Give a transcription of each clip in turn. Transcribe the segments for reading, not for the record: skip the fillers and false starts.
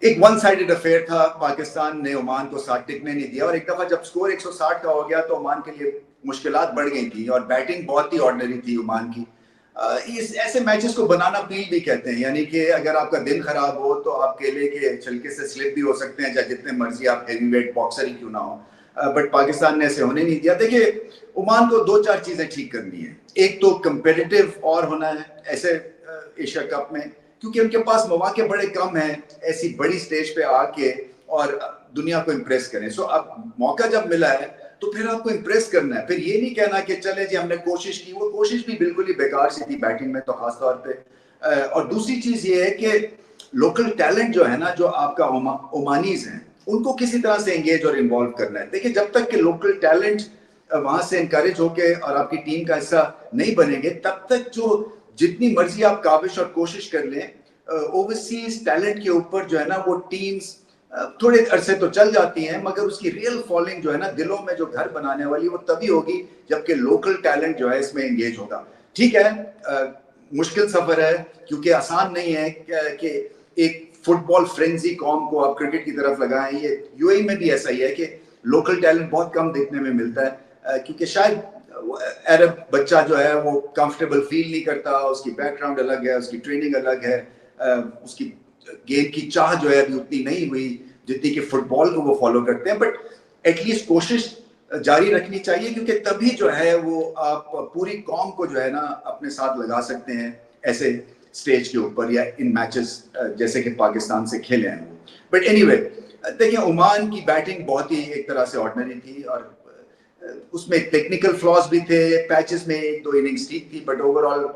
एक one sided affair था। पाकिस्तान ने ओमान को 60 टिकने नहीं दिया और एक दफा जब स्कोर 160 का हो गया तो ओमान के लिए मुश्किलात बढ़ गई थी और बैटिंग बहुत ही ऑर्डिनरी थी ओमान की। इस ऐसे मैचेस को बनाना पील भी कहते हैं, यानी कि अगर आपका दिन खराब हो तो आप केले के छिलके से स्लिप भी हो सकते हैं, चाहे जितने मर्जी आप हेवीवेट बॉक्सर ही क्यों ना हो। बट पाकिस्तान ने ऐसे होने नहीं दिया। देखिए, ओमान को दो चार चीजें ठीक करनी है। एक तो कंपेटिटिव और होना है ऐसे एशिया कप में, क्योंकि उनके पास मौके बड़े कम हैं ऐसी बड़ी स्टेज पे आके और दुनिया को इम्प्रेस करें। सो अब मौका जब मिला है तो फिर आपको इम्प्रेस करना है। फिर ये नहीं कहना कि चले जी हमने कोशिश की, वो कोशिश भी बिल्कुल ही बेकार सी थी बैटिंग में तो खास तौर पे। और दूसरी चीज ये है कि लोकल टैलेंट जो है ना, जो आपका ओमानीज हैं, उनको किसी तरह से एंगेज और इन्वॉल्व करना है। देखिए, जब तक कि लोकल टैलेंट वहां से इनकरेज होके और आपकी टीम का हिस्सा नहीं बनेंगे, तब तक जो जितनी मर्जी आप काविश और कोशिश कर लें, ओवरसीज टैलेंट के ऊपर जो है ना वो टीम्स थोड़े अरसे तो चल जाती हैं, मगर उसकी रियल फॉलोइंग जो है ना, दिलों में जो घर बनाने वाली, वो तभी होगी जबकि लोकल टैलेंट जो है इसमें एंगेज होगा। ठीक है, मुश्किल सफर है क्योंकि आसान नहीं है कि एक फुटबॉल फ्रेंजी कॉम को आप क्रिकेट की तरफ लगाएं। ये यूएई में भी ऐसा ही है कि लोकल टैलेंट बहुत कम देखने में मिलता है, क्योंकि शायद अरब बच्चा जो है वो कंफर्टेबल फील नहीं करता, उसकी बैकग्राउंड अलग है, उसकी ट्रेनिंग अलग है, उसकी गेम की चाह जो है अभी उतनी नहीं हुई जितनी कि फुटबॉल को वो फॉलो करते हैं। बट एटलीस्ट कोशिश जारी रखनी चाहिए, क्योंकि तभी जो है वो आप पूरी कौम को जो है ना अपने साथ लगा सकते हैं ऐसे स्टेज के ऊपर या इन मैचेस जैसे कि पाकिस्तान से खेले हैं वो। बट एनीवे, देखिए ओमान की बैटिंग बहुत ही एक तरह से ऑर्डिनरी थी और उसमें टेक्निकल फ्लॉज भी थे, पैचेस में एक दो इनिंग्स ठीक थी, बट ओवरऑल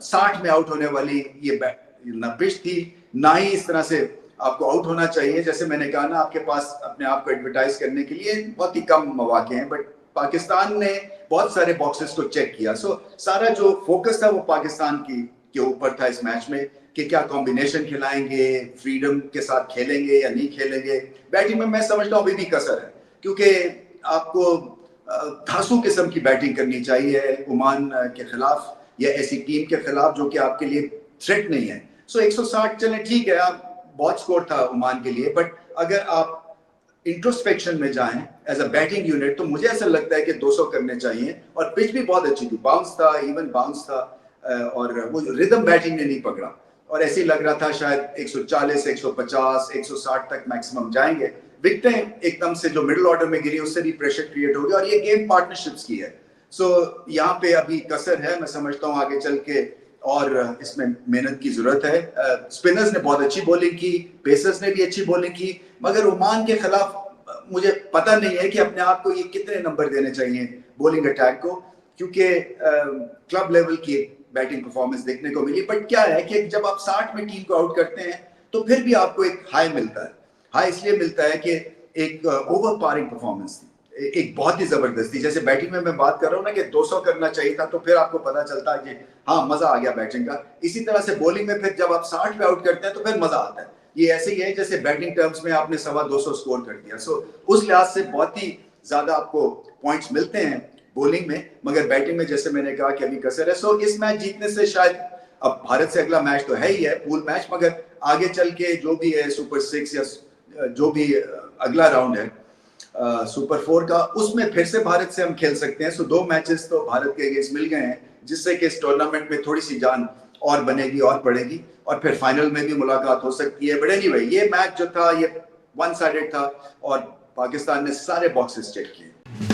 60 में आउट होने वाली ये ना पिच थी, ना ही इस तरह से आपको आउट होना चाहिए। जैसे मैंने कहा ना, आपके पास अपने आप को एडवर्टाइज करने के लिए बहुत ही कम मौके हैं, बट पाकिस्तान ने बहुत सारे बॉक्सेस को चेक किया। सो सारा जो फोकस था वो पाकिस्तान की के ऊपर था इस मैच में कि क्या कॉम्बिनेशन खिलाएंगे, फ्रीडम के साथ खेलेंगे या नहीं खेलेंगे। बैटिंग में मैं समझता हूँ अभी भी कसर है, क्योंकि आपको धांसू किस्म की बैटिंग करनी चाहिए ओमान के खिलाफ या ऐसी टीम के खिलाफ जो कि आपके लिए थ्रेट नहीं है। सो 160 चले ठीक है, आप बहुत स्कोर था ओमान के लिए, बट अगर आप इंट्रोस्पेक्शन में जाएं एज अ बैटिंग यूनिट तो मुझे ऐसा लगता है कि 200 करने चाहिए। और पिच भी बहुत अच्छी थी, बाउंस था, इवन बाउंस था, और वो रिदम बैटिंग ने नहीं पकड़ा और ऐसे ही लग रहा था शायद 140, 150, 160 तक मैक्सिमम जाएंगे। विकेटें एकदम से जो मिडिल ऑर्डर में गिरी उससे भी प्रेशर क्रिएट हो गया और ये गेम पार्टनरशिप्स की है। सो यहाँ पे अभी कसर है, मैं समझता हूँ आगे चल के और इसमें मेहनत की जरूरत है। स्पिनर्स ने बहुत अच्छी बॉलिंग की, पेसर्स ने भी अच्छी बॉलिंग की, मगर ओमान के खिलाफ मुझे पता नहीं है कि अपने आप को ये कितने नंबर देने चाहिए बॉलिंग अटैक को, क्योंकि क्लब लेवल की बैटिंग परफॉर्मेंस देखने को मिली। बट क्या है कि जब आप 60 में टीम को आउट करते हैं तो फिर भी आपको एक हाई मिलता है। हाई इसलिए मिलता है कि एक ओवर पारिंग परफॉर्मेंस थी, एक बहुत ही जबरदस्ती। जैसे बैटिंग में मैं बात कर रहा हूँ ना कि 200 करना चाहिए था, तो फिर आपको पता चलता है कि हाँ मजा आ गया बैटिंग का। इसी तरह से बॉलिंग में फिर जब आप 60 पे आउट करते हैं तो फिर मजा आता है। ये ऐसे ही है जैसे बैटिंग टर्म्स में आपने 250 स्कोर कर दिया। सो उस लिहाज से बहुत ही ज्यादा आपको पॉइंट्स मिलते हैं बॉलिंग में, मगर बैटिंग में जैसे मैंने कहा कि अभी कसर है। सो इस मैच जीतने से शायद, अब भारत से अगला मैच तो है ही है पूल मैच, मगर आगे चल के जो भी है सुपर 6 या जो भी अगला राउंड है सुपर 4 का, उसमें फिर से भारत से हम खेल सकते हैं। सो 2 मैचेस तो भारत के अगेंस्ट मिल गए हैं, जिससे कि इस टूर्नामेंट में थोड़ी सी जान और बनेगी और बढ़ेगी और फिर फाइनल में भी मुलाकात हो सकती है। बट एनीवे, ये मैच जो था ये वन साइडेड था और पाकिस्तान ने सारे बॉक्सेस चेक किए।